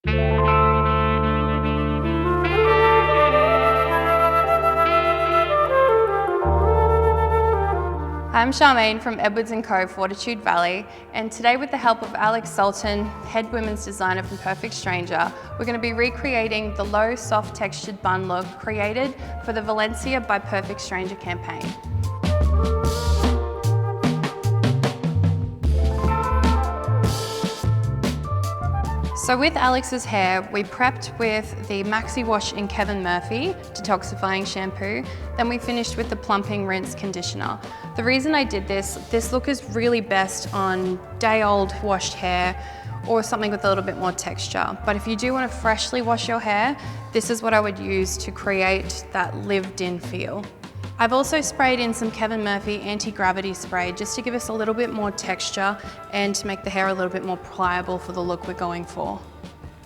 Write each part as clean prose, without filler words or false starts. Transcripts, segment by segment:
I'm Charmaine from EdwardsandCo Fortitude Valley, and today with the help of Alex Sultan, head women's designer from Perfect Stranger, we're going to be recreating the low, soft textured bun look created for the Valencia by Perfect Stranger campaign. So with Alex's hair, we prepped with the Maxi Wash in Kevin Murphy detoxifying shampoo, then we finished with the plumping rinse conditioner. The reason I did this look is really best on day-old washed hair or something with a little bit more texture. But if you do want to freshly wash your hair, this is what I would use to create that lived-in feel. I've also sprayed in some Kevin Murphy anti-gravity spray just to give us a little bit more texture and to make the hair a little bit more pliable for the look we're going for.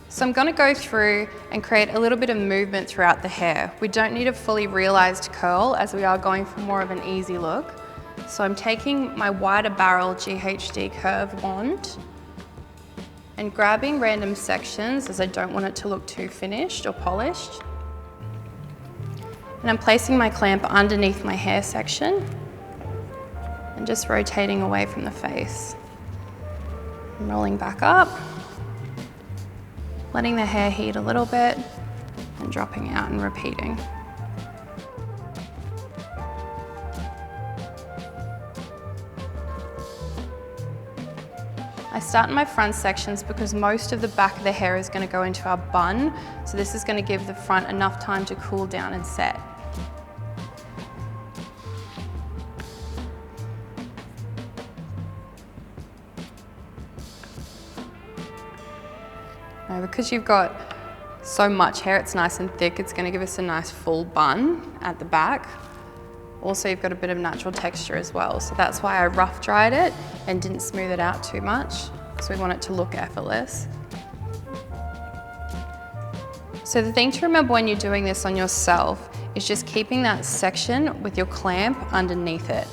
So I'm going to go through and create a little bit of movement throughout the hair. We don't need a fully realized curl as we are going for more of an easy look. So I'm taking my wider barrel GHD curve wand and grabbing random sections as I don't want it to look too finished or polished. And I'm placing my clamp underneath my hair section and just rotating away from the face. And rolling back up, letting the hair heat a little bit and dropping out and repeating. I start in my front sections because most of the back of the hair is going to go into our bun, so this is going to give the front enough time to cool down and set. Now, because you've got so much hair, it's nice and thick, it's going to give us a nice full bun at the back. Also, you've got a bit of natural texture as well, so that's why I rough dried it and didn't smooth it out too much, because we want it to look effortless. So the thing to remember when you're doing this on yourself is just keeping that section with your clamp underneath it,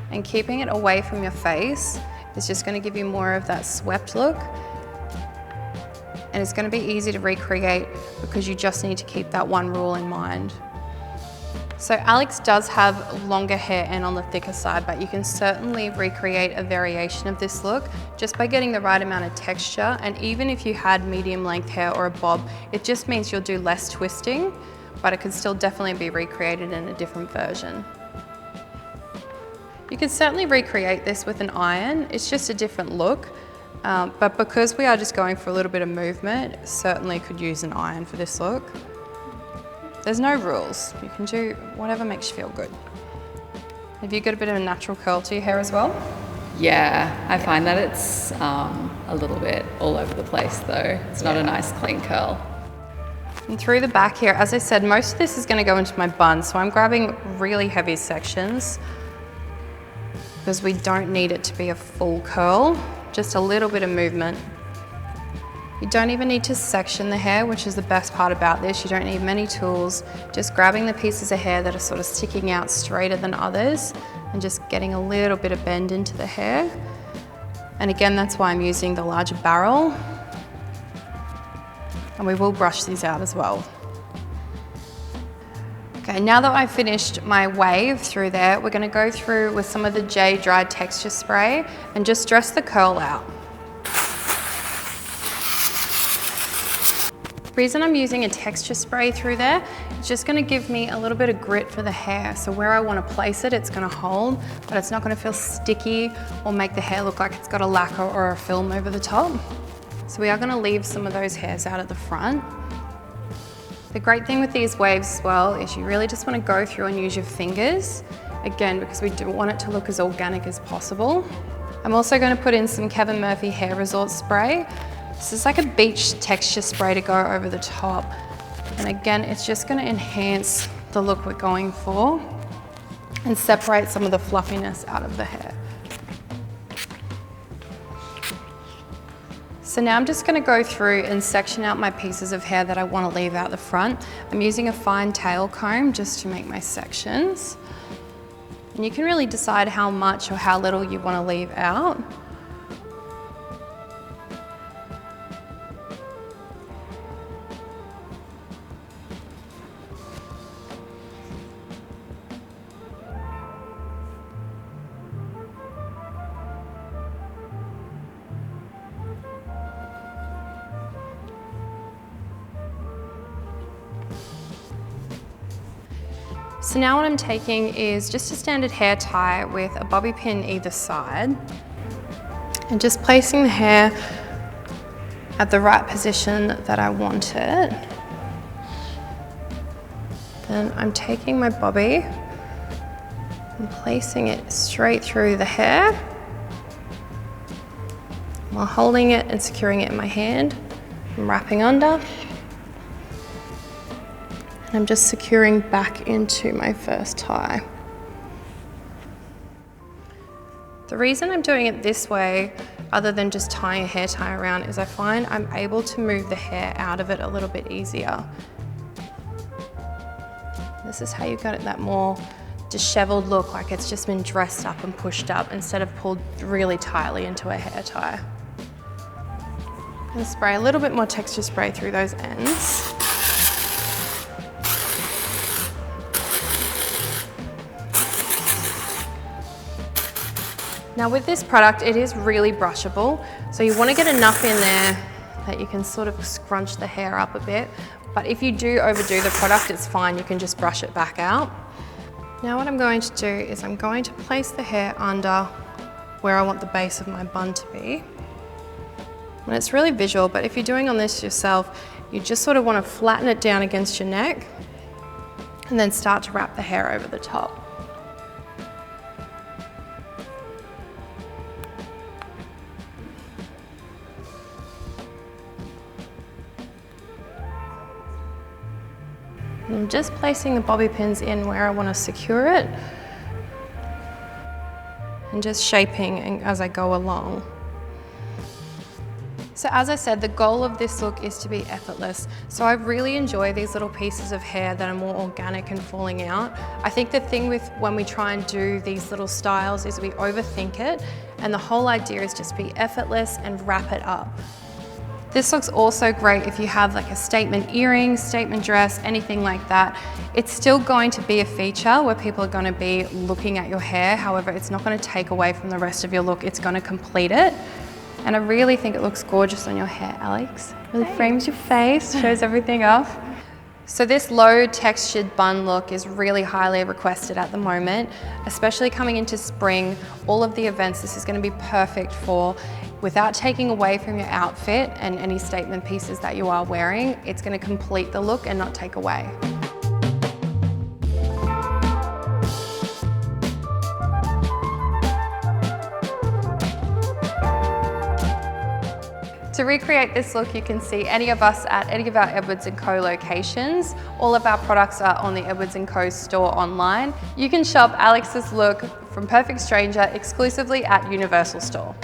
and keeping it away from your face is just going to give you more of that swept look, and it's going to be easy to recreate because you just need to keep that one rule in mind. So Alex does have longer hair and on the thicker side, but you can certainly recreate a variation of this look just by getting the right amount of texture. And even if you had medium length hair or a bob, it just means you'll do less twisting, but it could still definitely be recreated in a different version. You can certainly recreate this with an iron. It's just a different look, but because we are just going for a little bit of movement, certainly could use an iron for this look. There's no rules. You can do whatever makes you feel good. Have you got a bit of a natural curl to your hair as well? Yeah, I find that it's a little bit all over the place though. It's not a nice clean curl. And through the back here, as I said, most of this is going to go into my bun, so I'm grabbing really heavy sections because we don't need it to be a full curl, just a little bit of movement. You don't even need to section the hair, which is the best part about this. You don't need many tools, just grabbing the pieces of hair that are sort of sticking out straighter than others and just getting a little bit of bend into the hair. And again, that's why I'm using the larger barrel. And we will brush these out as well. Okay, now that I've finished my wave through there, we're going to go through with some of the J Dry Texture Spray and just dress the curl out. The reason I'm using a texture spray through there, it's just going to give me a little bit of grit for the hair. So where I want to place it, it's going to hold, but it's not going to feel sticky or make the hair look like it's got a lacquer or a film over the top. So we are going to leave some of those hairs out at the front. The great thing with these waves as well is you really just want to go through and use your fingers, again, because we do want it to look as organic as possible. I'm also going to put in some Kevin Murphy Hair Resort Spray. This is like a beach texture spray to go over the top. And again, it's just going to enhance the look we're going for and separate some of the fluffiness out of the hair. So now I'm just going to go through and section out my pieces of hair that I want to leave out the front. I'm using a fine tail comb just to make my sections. And you can really decide how much or how little you want to leave out. So now what I'm taking is just a standard hair tie with a bobby pin either side and just placing the hair at the right position that I want it. Then I'm taking my bobby and placing it straight through the hair while holding it and securing it in my hand. I'm wrapping under. And I'm just securing back into my first tie. The reason I'm doing it this way, other than just tying a hair tie around, is I find I'm able to move the hair out of it a little bit easier. This is how you got it that more disheveled look, like it's just been dressed up and pushed up instead of pulled really tightly into a hair tie. I'm gonna spray a little bit more texture spray through those ends. Now with this product, it is really brushable, so you want to get enough in there that you can sort of scrunch the hair up a bit. But if you do overdo the product, it's fine, you can just brush it back out. Now what I'm going to do is I'm going to place the hair under where I want the base of my bun to be. And it's really visual, but if you're doing on this yourself, you just sort of want to flatten it down against your neck and then start to wrap the hair over the top. I'm just placing the bobby pins in where I want to secure it and just shaping as I go along. So as I said, the goal of this look is to be effortless. So I really enjoy these little pieces of hair that are more organic and falling out. I think the thing with when we try and do these little styles is we overthink it, and the whole idea is just be effortless and wrap it up. This looks also great if you have like a statement earring, statement dress, anything like that. It's still going to be a feature where people are going to be looking at your hair. However, it's not going to take away from the rest of your look. It's going to complete it. And I really think it looks gorgeous on your hair, Alex. Really frames your face, shows everything off. So this low textured bun look is really highly requested at the moment, especially coming into spring. All of the events this is going to be perfect for. Without taking away from your outfit and any statement pieces that you are wearing, it's going to complete the look and not take away. To recreate this look, you can see any of us at any of our EdwardsandCo locations. All of our products are on the EdwardsandCo store online. You can shop Alex's look from Perfect Stranger exclusively at Universal Store.